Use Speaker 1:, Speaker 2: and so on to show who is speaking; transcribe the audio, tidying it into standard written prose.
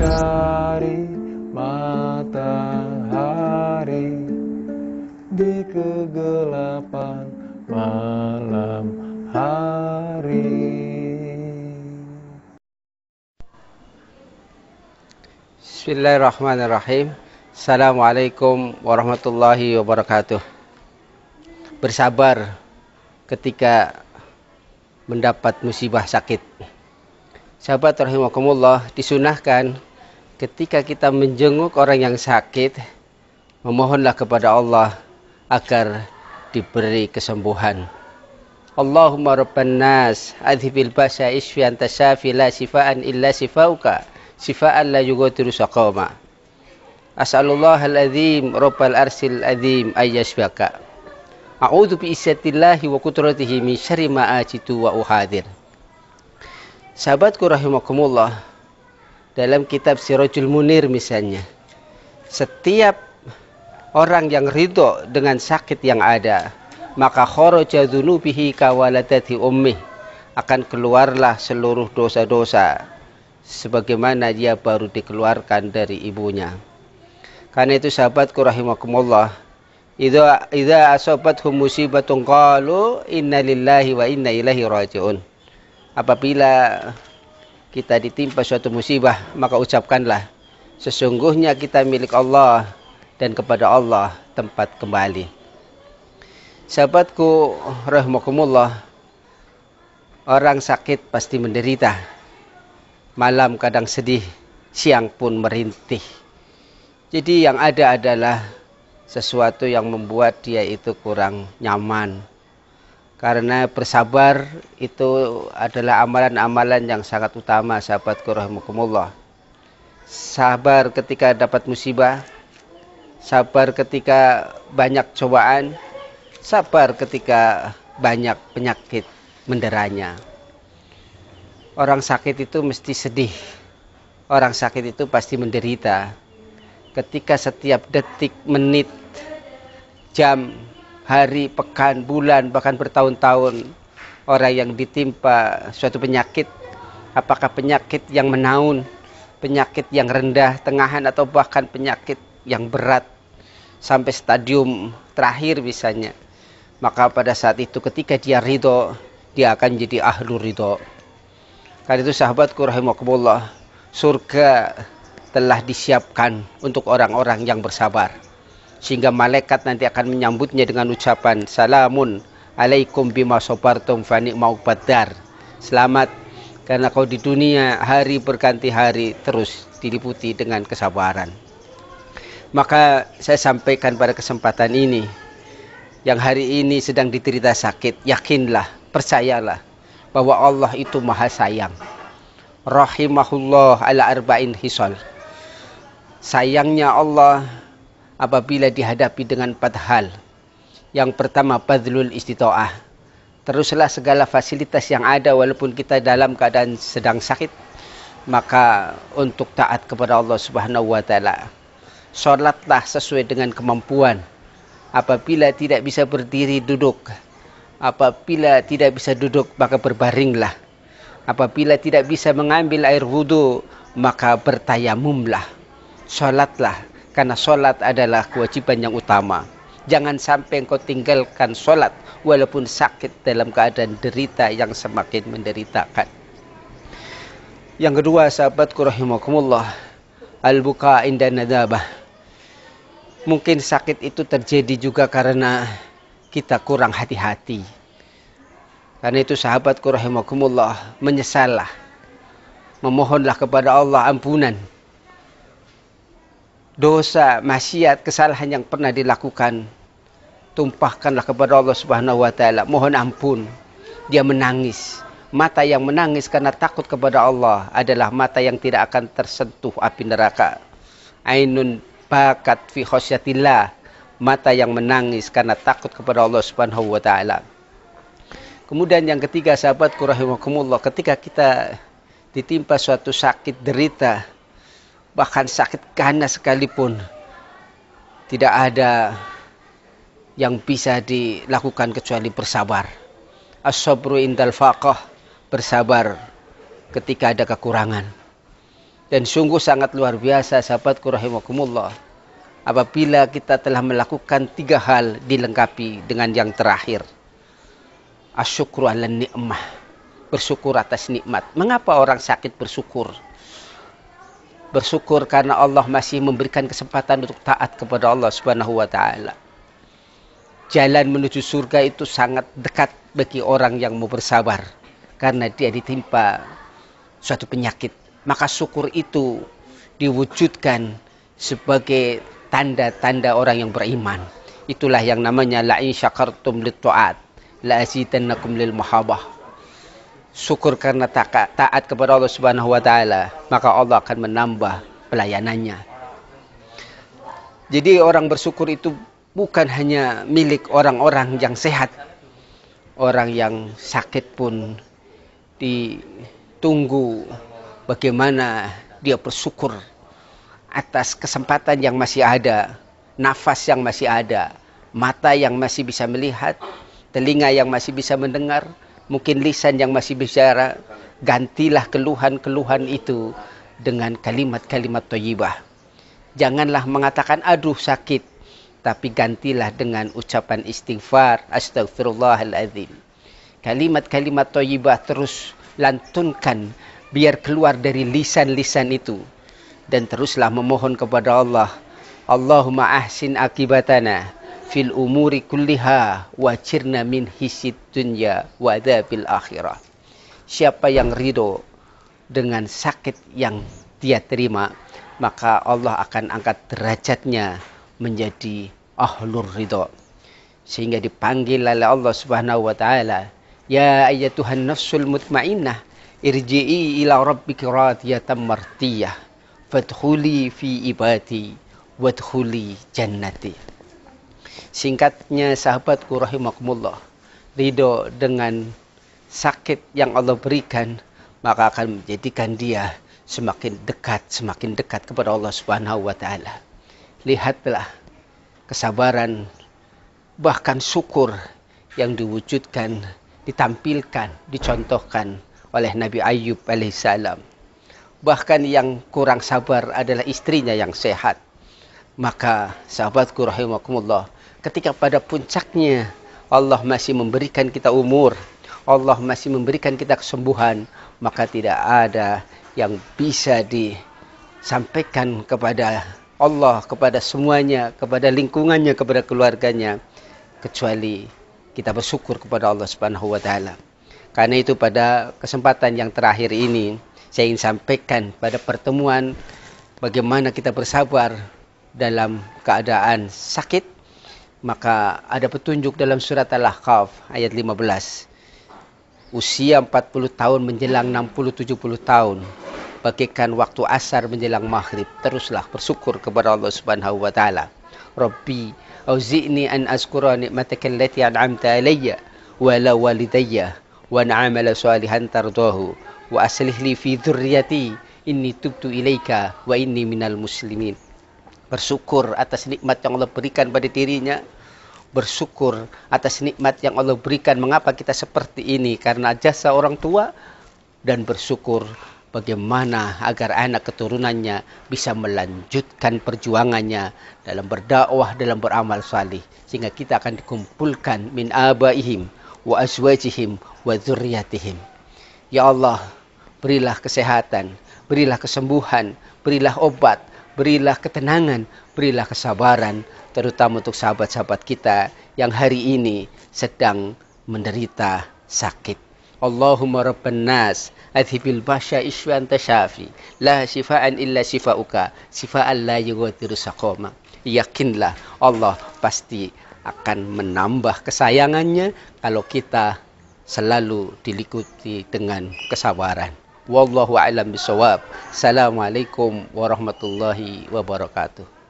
Speaker 1: mencari matahari di kegelapan malam hari.
Speaker 2: Bismillahirrahmanirrahim. Assalamualaikum warahmatullahi wabarakatuh. Bersabar ketika mendapat musibah sakit. Sahabat rahimakumullah, disunahkan ketika kita menjenguk orang yang sakit, memohonlah kepada Allah agar diberi kesembuhan. Allahumma rabban nas, adhibil ba'sa isfi anta syafi la shifaan illa shifauka, shifaan la yughadiru saqama. As'alullahal azim rabbal arsil azim ayyashfaka. A'udzu bi izzatillahi wa qudratihi min syarri ma ajitu wa uhadir. Sahabatku rahimakumullah, dalam kitab Sirajul Munir misalnya, setiap orang yang ridho dengan sakit yang ada, maka kharaja dzunubihi kawaladati ummih, akan keluarlah seluruh dosa-dosa sebagaimana dia baru dikeluarkan dari ibunya. Karena itu sahabatku rahimakumullah, idza asabathum musibatun qalu inna lillahi wa inna ilaihi raji'un. Apabila kita ditimpa suatu musibah, maka ucapkanlah, sesungguhnya kita milik Allah dan kepada Allah tempat kembali. Sahabatku rahimakumullah, orang sakit pasti menderita. Malam kadang sedih, siang pun merintih. Jadi yang ada adalah sesuatu yang membuat dia itu kurang nyaman. Karena bersabar itu adalah amalan-amalan yang sangat utama, sahabatku rahimakumullah. Sabar ketika dapat musibah, sabar ketika banyak cobaan, sabar ketika banyak penyakit menderanya. Orang sakit itu mesti sedih. Orang sakit itu pasti menderita. Ketika setiap detik, menit, jam, hari, pekan, bulan, bahkan bertahun-tahun orang yang ditimpa suatu penyakit, apakah penyakit yang menaun, penyakit yang rendah, tengahan, atau bahkan penyakit yang berat sampai stadium terakhir misalnya, maka pada saat itu ketika dia ridho, dia akan jadi ahlu ridho. Karena itu sahabatku rahimakumullah, surga telah disiapkan untuk orang-orang yang bersabar, sehingga malaikat nanti akan menyambutnya dengan ucapan salamun alaikum bima sabartum fa ni'ma uqbadar. Selamat karena kau di dunia hari berganti hari terus diliputi dengan kesabaran. Maka saya sampaikan pada kesempatan ini, yang hari ini sedang diderita sakit, yakinlah, percayalah bahwa Allah itu maha sayang. Rahimahullah ala arba'in hisal. Sayangnya Allah apabila dihadapi dengan 4 hal. Yang pertama, badlul istita'ah. Teruslah segala fasilitas yang ada walaupun kita dalam keadaan sedang sakit, maka untuk taat kepada Allah Subhanahu wa taala. Salatlah sesuai dengan kemampuan. Apabila tidak bisa berdiri, duduk. Apabila tidak bisa duduk, maka berbaringlah. Apabila tidak bisa mengambil air wudu, maka bertayamumlah. Salatlah, karena salat adalah kewajiban yang utama. Jangan sampai engkau tinggalkan salat walaupun sakit dalam keadaan derita yang semakin menderitakan. Yang kedua, sahabatku rahimakumullah, al-buka inda nadabah. Mungkin sakit itu terjadi juga karena kita kurang hati-hati. Karena itu sahabatku rahimakumullah, menyesallah, memohonlah kepada Allah ampunan. Dosa, maksiat, kesalahan yang pernah dilakukan, tumpahkanlah kepada Allah Subhanahu wa taala, mohon ampun. Dia menangis. Mata yang menangis karena takut kepada Allah adalah mata yang tidak akan tersentuh api neraka. Ainun bakat fi khosyatillah, mata yang menangis karena takut kepada Allah Subhanahu wa taala. Kemudian yang ketiga, sahabatku rahimakumullah, ketika kita ditimpa suatu sakit derita, bahkan sakit ganas sekalipun, tidak ada yang bisa dilakukan kecuali bersabar. As-sabru indal faqah, bersabar ketika ada kekurangan. Dan sungguh sangat luar biasa sahabatku rahimakumullah, apabila kita telah melakukan 3 hal dilengkapi dengan yang terakhir. Asyukru ala ni'mah, bersyukur atas nikmat. Mengapa orang sakit bersyukur? Bersyukur karena Allah masih memberikan kesempatan untuk taat kepada Allah Subhanahu wa taala. Jalan menuju surga itu sangat dekat bagi orang yang mau bersabar karena dia ditimpa suatu penyakit. Maka syukur itu diwujudkan sebagai tanda-tanda orang yang beriman. Itulah yang namanya la in syakartum lit ta'at la azidannakum lil mahabbah. Syukur karena taat kepada Allah Subhanahu wa taala, maka Allah akan menambah pelayanannya. Jadi orang bersyukur itu bukan hanya milik orang-orang yang sehat. Orang yang sakit pun ditunggu bagaimana dia bersyukur atas kesempatan yang masih ada, nafas yang masih ada, mata yang masih bisa melihat, telinga yang masih bisa mendengar, mungkin lisan yang masih bicara. Gantilah keluhan-keluhan itu dengan kalimat-kalimat thayyibah. Janganlah mengatakan aduh sakit, tapi gantilah dengan ucapan istighfar, astagfirullahaladzim. Kalimat-kalimat thayyibah terus lantunkan biar keluar dari lisan-lisan itu. Dan teruslah memohon kepada Allah, Allahumma ahsin akibatana fil umuri kulliha wajirna min hisid dunya wa adzabil akhirah. Siapa yang ridho dengan sakit yang dia terima, maka Allah akan angkat derajatnya menjadi ahlur ridho. Sehingga dipanggil oleh Allah Subhanahu wa taala, ya ayyatuhan nafsul mutmainnah irji'i ila rabbiki radiyatan mardiyah fadkhuli fi ibadi wadkhuli jannati. Singkatnya sahabatku rahimakumullah, ridho dengan sakit yang Allah berikan maka akan menjadikan dia semakin dekat kepada Allah Subhanahu wa taala. Lihatlah kesabaran bahkan syukur yang diwujudkan, ditampilkan, dicontohkan oleh Nabi Ayyub alaihissalam. Bahkan yang kurang sabar adalah istrinya yang sehat. Maka sahabatku rahimakumullah, ketika pada puncaknya Allah masih memberikan kita umur, Allah masih memberikan kita kesembuhan, maka tidak ada yang bisa disampaikan kepada Allah, kepada semuanya, kepada lingkungannya, kepada keluarganya, kecuali kita bersyukur kepada Allah Subhanahu wa taala. Karena itu pada kesempatan yang terakhir ini saya ingin sampaikan pada pertemuan bagaimana kita bersabar dalam keadaan sakit. Maka ada petunjuk dalam surat Al-Ahqaf ayat 15. Usia 40 tahun menjelang 60-70 tahun, bagaikan waktu asar menjelang maghrib, teruslah bersyukur kepada Allah Subhanahu wa taala. Rabbi auzi'ni an azkura ni'mataka allati an'amta alayya wa ala walidayya wa na'amala salihan tardahu wa aslih li fi dzurriyyati inni tubtu ilaika wa inni minal muslimin. Bersyukur atas nikmat yang Allah berikan pada dirinya, bersyukur atas nikmat yang Allah berikan. Mengapa kita seperti ini? Karena jasa orang tua. Dan bersyukur bagaimana agar anak keturunannya bisa melanjutkan perjuangannya dalam berdakwah, dalam beramal salih, sehingga kita akan dikumpulkan min abaihim wa azwajihim wa dzurriyyatihim. Ya Allah, berilah kesehatan, berilah kesembuhan, berilah obat, berilah ketenangan, berilah kesabaran, terutama untuk sahabat-sahabat kita yang hari ini sedang menderita sakit. Allahumma rabban nas adhibil basya iswa anta syafi la shifaan illa shifauka shifaan la yughadiru saqama. Yakinlah Allah pasti akan menambah kesayangannya kalau kita selalu dilikuti dengan kesabaran. Wallahu a'lam bishawab. Assalamualaikum warahmatullahi wabarakatuh.